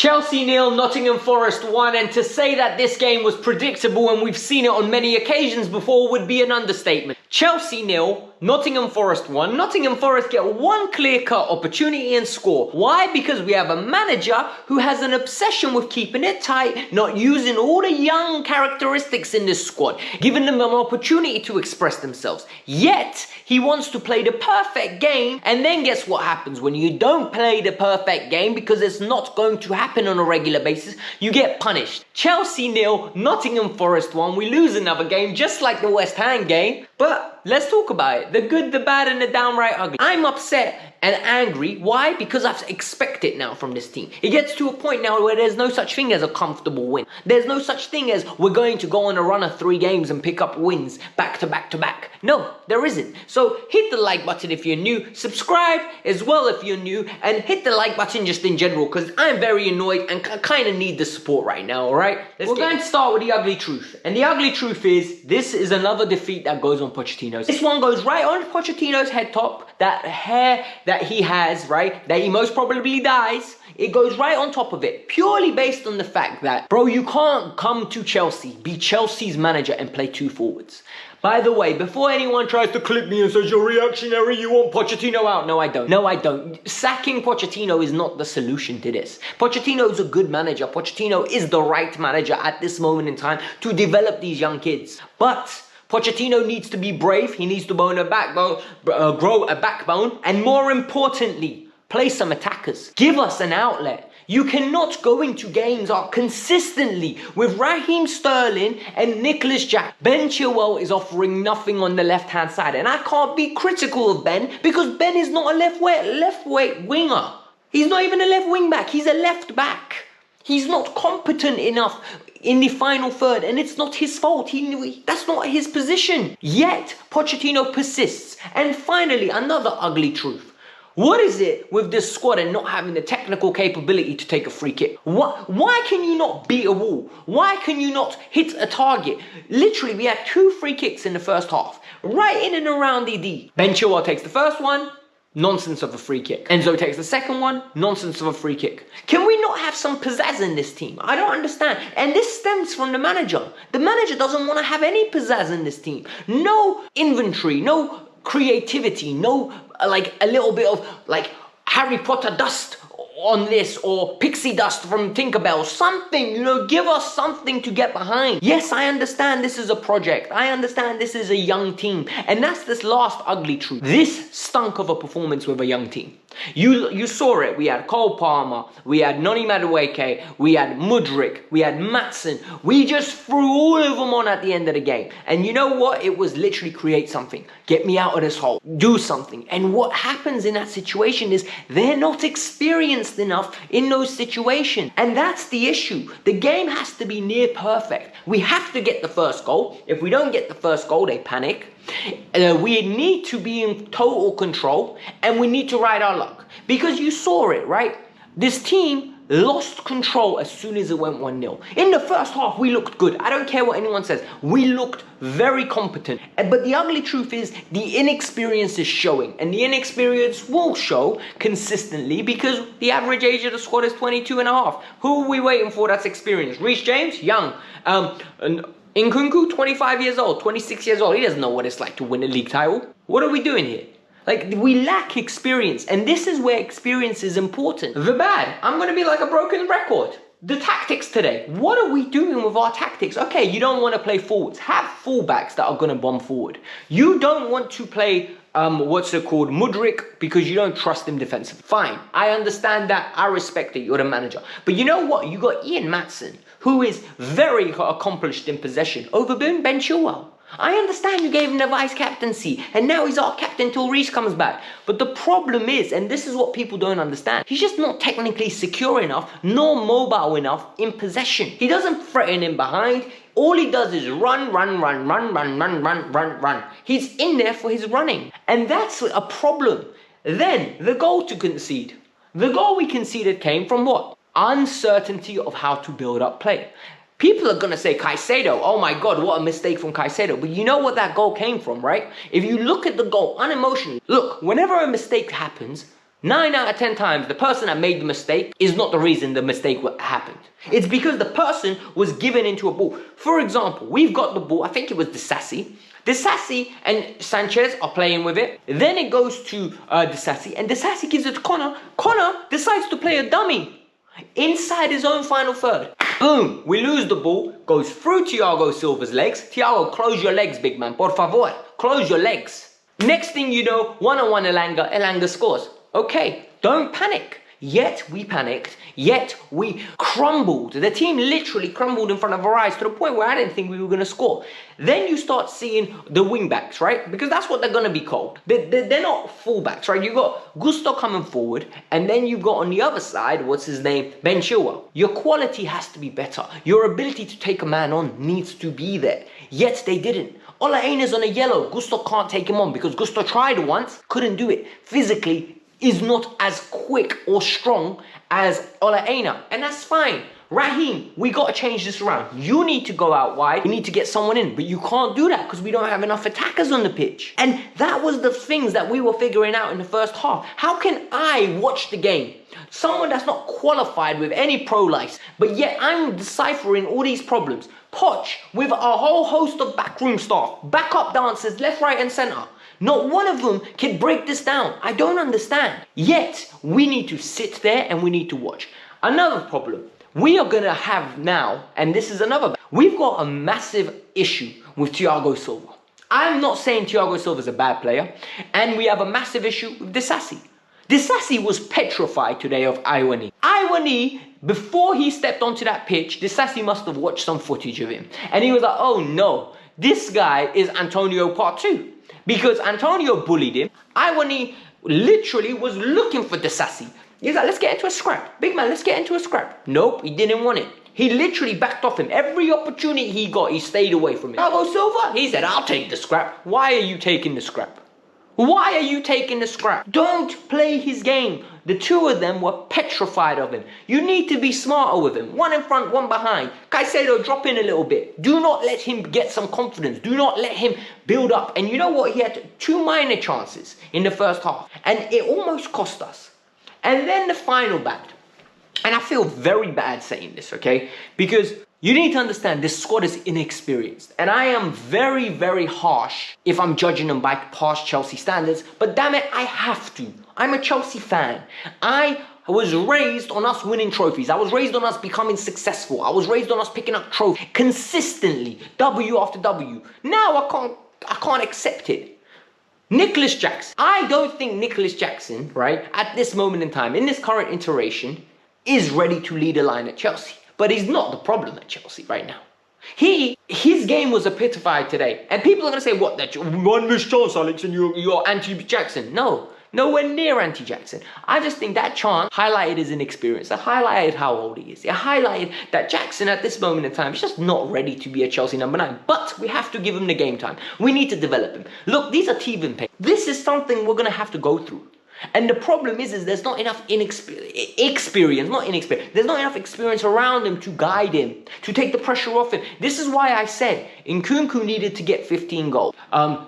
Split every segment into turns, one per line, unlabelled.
Chelsea 0, Nottingham Forest 1, and to say that this game was predictable and we've seen it on many occasions before would be an understatement. Chelsea 0, Nottingham Forest 1. Nottingham Forest get one clear-cut opportunity and score. Why? Because we have a manager who has an obsession with keeping it tight, not using all the young characteristics in this squad, giving them an opportunity to express themselves. Yet, he wants to play the perfect game, and then guess what happens when you don't play the perfect game, because it's not going to happen on a regular basis, you get punished. Chelsea 0, Nottingham Forest 1. We lose another game just like the West Ham game, but let's talk about it. The good, the bad, and the downright ugly. I'm upset and angry. Why? Because I expect it now from this team. It gets to a point now where there's no such thing as a comfortable win. There's no such thing as we're going to go on a run of 3 games and pick up wins back to back to back. No, there isn't. So hit the like button if you're new, subscribe as well if you're new, and hit the like button just in general, because I'm very annoyed and kind of need the support right now, alright? We're going to start with the ugly truth. And the ugly truth is, this is another defeat that goes on Pochettino's. This one goes right on Pochettino's head top, that hair that he has, right, that he most probably dies, it goes right on top of it, purely based on the fact that, bro, you can't come to Chelsea, be Chelsea's manager and play 2 forwards. By the way, before anyone tries to clip me and says you're reactionary, you want Pochettino out. No, I don't. No, I don't. Sacking Pochettino is not the solution to this. Pochettino is a good manager. Pochettino is the right manager at this moment in time to develop these young kids. But Pochettino needs to be brave. He needs to grow a backbone. And more importantly, play some attackers. Give us an outlet. You cannot go into games consistently with Raheem Sterling and Nicholas Jack. Ben Chilwell is offering nothing on the left-hand side. And I can't be critical of Ben because Ben is not a left winger. He's not even a left wing back. He's a left back. He's not competent enough in the final third, and it's not his fault. That's not his position. Yet, Pochettino persists. And finally, another ugly truth. What is it with this squad and not having the technical capability to take a free kick? Why can you not beat a wall? Why can you not hit a target? Literally, we had 2 free kicks in the first half, right in and around the D. Ben Chilwell takes the first one, nonsense of a free kick. Enzo takes the second one, nonsense of a free kick. Can we not have some pizzazz in this team? I don't understand. And this stems from the manager. The manager doesn't want to have any pizzazz in this team. No inventory, no creativity, no like a little bit of like Harry Potter dust on this, or pixie dust from Tinkerbell, something, give us something to get behind. Yes, I understand this is a project. I understand this is a young team. And that's this last ugly truth. This stunk of a performance with a young team. You saw it. We had Cole Palmer, we had Noni Madueke, we had Mudryk, we had Maatsen. We just threw all of them on at the end of the game. And you know what? It was literally create something. Get me out of this hole. Do something. And what happens in that situation is they're not experienced enough in those situations. And that's the issue. The game has to be near perfect. We have to get the first goal. If we don't get the first goal, they panic. We need to be in total control, and we need to ride our luck. Because you saw it, right? This team lost control as soon as it went 1-0. In the first half, we looked good. I don't care what anyone says. We looked very competent. But the ugly truth is the inexperience is showing. And the inexperience will show consistently because the average age of the squad is 22 and a half. Who are we waiting for that's experienced? Reece James? Young. Nkunku, 25 years old, 26 years old. He doesn't know what it's like to win a league title. What are we doing here? Like, we lack experience, and this is where experience is important. The bad, I'm going to be like a broken record. The tactics today. What are we doing with our tactics? Okay, you don't want to play forwards. Have fullbacks that are going to bomb forward. You don't want to play, Mudryk, because you don't trust him defensively. Fine, I understand that. I respect it. You're the manager. But you know what? You got Ian Maatsen, who is very accomplished in possession, over Ben Chilwell. I understand you gave him the vice captaincy, and now he's our captain till Reece comes back. But the problem is, and this is what people don't understand, he's just not technically secure enough, nor mobile enough in possession. He doesn't threaten him behind. All he does is run. He's in there for his running. And that's a problem. Then, the goal to concede. The goal we conceded came from what? Uncertainty of how to build up play. People are going to say Caicedo, oh my God, what a mistake from Caicedo. But you know what that goal came from, right? If you look at the goal unemotionally, look, whenever a mistake happens, 9 out of 10 times, the person that made the mistake is not the reason the mistake happened. It's because the person was given into a ball. For example, we've got the ball, I think it was Disassi. Disassi and Sanchez are playing with it. Then it goes to Disassi, and Disassi gives it to Connor. Connor decides to play a dummy inside his own final third. Boom, we lose the ball, goes through Thiago Silva's legs. Thiago, close your legs, big man, por favor, close your legs. Next thing you know, one-on-one Elanga scores. Okay, don't panic. Yet we panicked, yet we crumbled. The team literally crumbled in front of our eyes to the point where I didn't think we were going to score. Then you start seeing the wing-backs, right? Because that's what they're going to be called. They're not full-backs, right? You got Gusto coming forward, and then you got on the other side, what's his name? Ben Chilwell. Your quality has to be better. Your ability to take a man on needs to be there. Yet they didn't. Ola Aina's on a yellow. Gusto can't take him on because Gusto tried once, couldn't do it. Physically, is not as quick or strong as Ola Aina, and that's fine. Raheem, we got to change this around. You need to go out wide. We need to get someone in, but you can't do that because we don't have enough attackers on the pitch. And that was the things that we were figuring out in the first half. How can I watch the game? Someone that's not qualified with any pro license, but yet I'm deciphering all these problems. Poch, with a whole host of backroom staff, backup dancers, left, right, and centre. Not one of them can break this down. I don't understand. Yet, we need to sit there and we need to watch. Another problem we are going to have now, and this is another, we've got a massive issue with Thiago Silva. I'm not saying Thiago Silva is a bad player, and we have a massive issue with Disassi. Disassi was petrified today of Iwani. Iwani, before he stepped onto that pitch, Disassi must have watched some footage of him. And he was like, oh no, this guy is Antonio Part 2. Because Antonio bullied him. Iwani literally was looking for Disassi. He's like, let's get into a scrap. Big man, let's get into a scrap. Nope, he didn't want it. He literally backed off him. Every opportunity he got, he stayed away from it. Thiago Silva, he said, I'll take the scrap. Why are you taking the scrap? Why are you taking the scrap? Don't play his game. The two of them were petrified of him. You need to be smarter with him. One in front, one behind. Caicedo, drop in a little bit. Do not let him get some confidence. Do not let him build up. And you know what? He had 2 minor chances in the first half. And it almost cost us. And then the final bat. And I feel very bad saying this, okay? Because you need to understand this squad is inexperienced. And I am very, very harsh if I'm judging them by past Chelsea standards. But damn it, I have to. I'm a Chelsea fan. I was raised on us winning trophies. I was raised on us becoming successful. I was raised on us picking up trophies consistently, W after W. Now I can't accept it. Nicholas Jackson. I don't think Nicholas Jackson, right, at this moment in time, in this current iteration, is ready to lead a line at Chelsea. But he's not the problem at Chelsea right now. His game was epitomised today. And people are going to say, what, that one missed chance, Alex, and you're anti-Jackson. No, nowhere near anti-Jackson. I just think that chance highlighted his inexperience. It highlighted how old he is. It highlighted that Jackson at this moment in time is just not ready to be a Chelsea number 9. But we have to give him the game time. We need to develop him. Look, these are teething pains. This is something we're going to have to go through. And the problem is there's not enough experience around him to guide him, to take the pressure off him. This is why I said Nkunku needed to get 15 goals.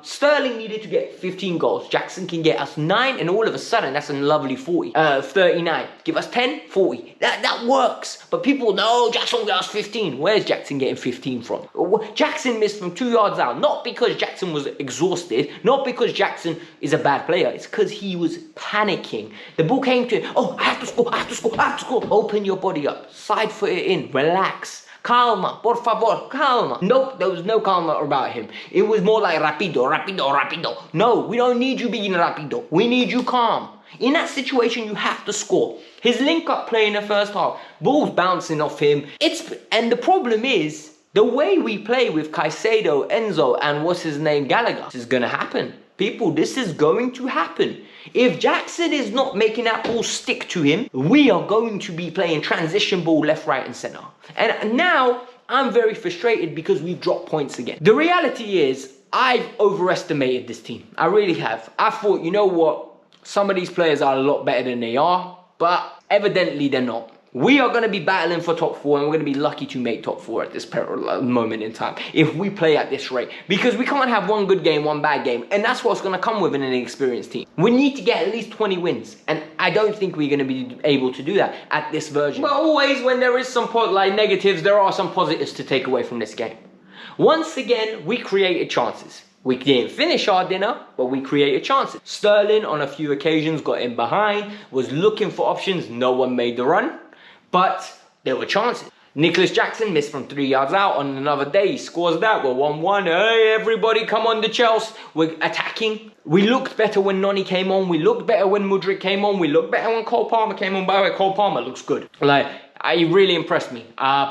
Sterling needed to get 15 goals. Jackson can get us 9, and all of a sudden, that's a lovely 39. Give us 10, 40. That works. But people know Jackson will get us 15. Where's Jackson getting 15 from? Jackson missed from 2 yards out. Not because Jackson was exhausted. Not because Jackson is a bad player. It's because he was panicking. The ball came to him. Oh, I have to score. Open your body up. Side foot it in. Relax. Calma, por favor, calma. Nope, there was no calma about him. It was more like rapido. No, we don't need you being rapido. We need you calm. In that situation, you have to score. His link-up play in the first half, balls bouncing off him. And the problem is, the way we play with Caicedo, Enzo, and what's his name, Gallagher, this is going to happen. People, this is going to happen. If Jackson is not making that ball stick to him, we are going to be playing transition ball left, right, and centre. And now, I'm very frustrated because we've dropped points again. The reality is, I've overestimated this team. I really have. I thought, you know what? Some of these players are a lot better than they are, but evidently they're not. We are going to be battling for top 4, and we're going to be lucky to make top 4 at this moment in time if we play at this rate. Because we can't have one good game, one bad game, and that's what's going to come with an inexperienced team. We need to get at least 20 wins, and I don't think we're going to be able to do that at this version. But always when there is some negatives, there are some positives to take away from this game. Once again, we created chances. We didn't finish our dinner, but we created chances. Sterling, on a few occasions, got in behind, was looking for options. No one made the run, but there were chances. Nicholas Jackson missed from 3 yards out. On another day, he scores that. We're 1-1. Hey, everybody, come on the Chelsea. We're attacking. We looked better when Noni came on. We looked better when Mudryk came on. We looked better when Cole Palmer came on. By the way, Cole Palmer looks good. He really impressed me,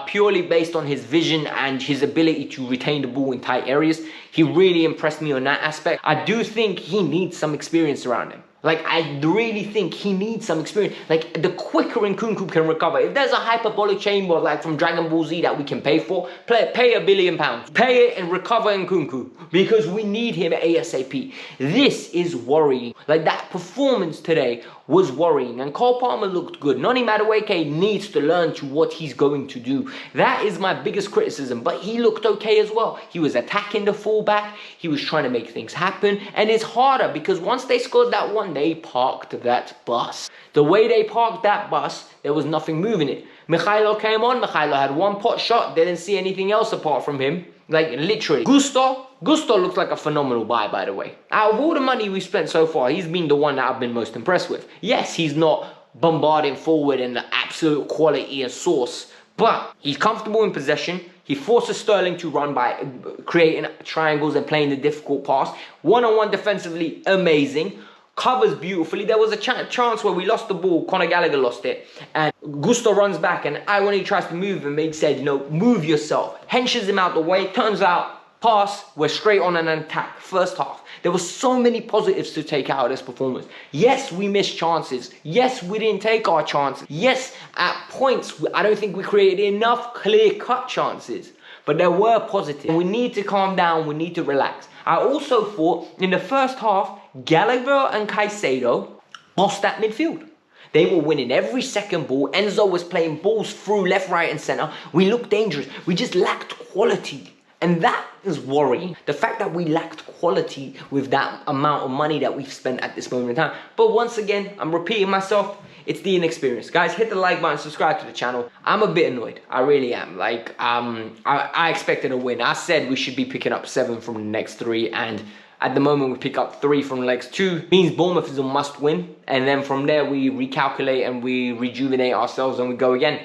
purely based on his vision and his ability to retain the ball in tight areas. He really impressed me on that aspect. I do think he needs some experience around him. I really think he needs some experience. The quicker Nkunku can recover. If there's a hyperbolic chamber from Dragon Ball Z that we can pay for, pay £1 billion. Pay it and recover Nkunku, because we need him ASAP. This is worrying. That performance today was worrying, and Cole Palmer looked good. Noni Madueke needs to learn to what he's going to do. That is my biggest criticism, but he looked okay as well. He was attacking the fullback. He was trying to make things happen, and it's harder because once they scored that one, they parked that bus. The way they parked that bus, there was nothing moving it. Mikhailo came on. Mikhailo had one pot shot. Didn't see anything else apart from him. Literally. Gusto looks like a phenomenal buy, by the way. Out of all the money we've spent so far, he's been the one that I've been most impressed with. Yes, he's not bombarding forward in the absolute quality and source, but he's comfortable in possession. He forces Sterling to run by creating triangles and playing the difficult pass. One-on-one defensively, amazing. Covers beautifully. There was a chance where we lost the ball. Conor Gallagher lost it. And Gusto runs back. And when he tries to move him, he said, move yourself. Henches him out the way. Turns out, pass, we're straight on an attack. First half. There were so many positives to take out of this performance. Yes, we missed chances. Yes, we didn't take our chances. Yes, at points, I don't think we created enough clear-cut chances. But there were positives. We need to calm down. We need to relax. I also thought in the first half, Gallagher and Caicedo lost that midfield. They were winning every second ball. Enzo was playing balls through left, right, and centre. We looked dangerous. We just lacked quality. And that is worrying. The fact that we lacked quality with that amount of money that we've spent at this moment in time. But once again, I'm repeating myself. It's the inexperience. Guys, hit the like button, subscribe to the channel. I'm a bit annoyed. I really am. I expected a win. I said we should be picking up 7 from the next 3. And at the moment, we pick up 3 from the next 2. Means Bournemouth is a must win. And then from there, we recalculate and we rejuvenate ourselves and we go again.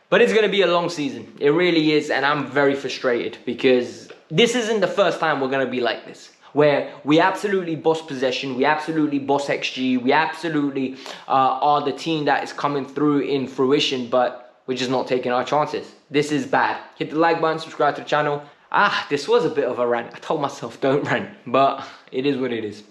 But it's going to be a long season. It really is. And I'm very frustrated because this isn't the first time we're going to be like this, where we absolutely boss possession, we absolutely boss XG, we absolutely are the team that is coming through in fruition, but we're just not taking our chances. This is bad. Hit the like button, subscribe to the channel. This was a bit of a rant. I told myself don't rant, but it is what it is.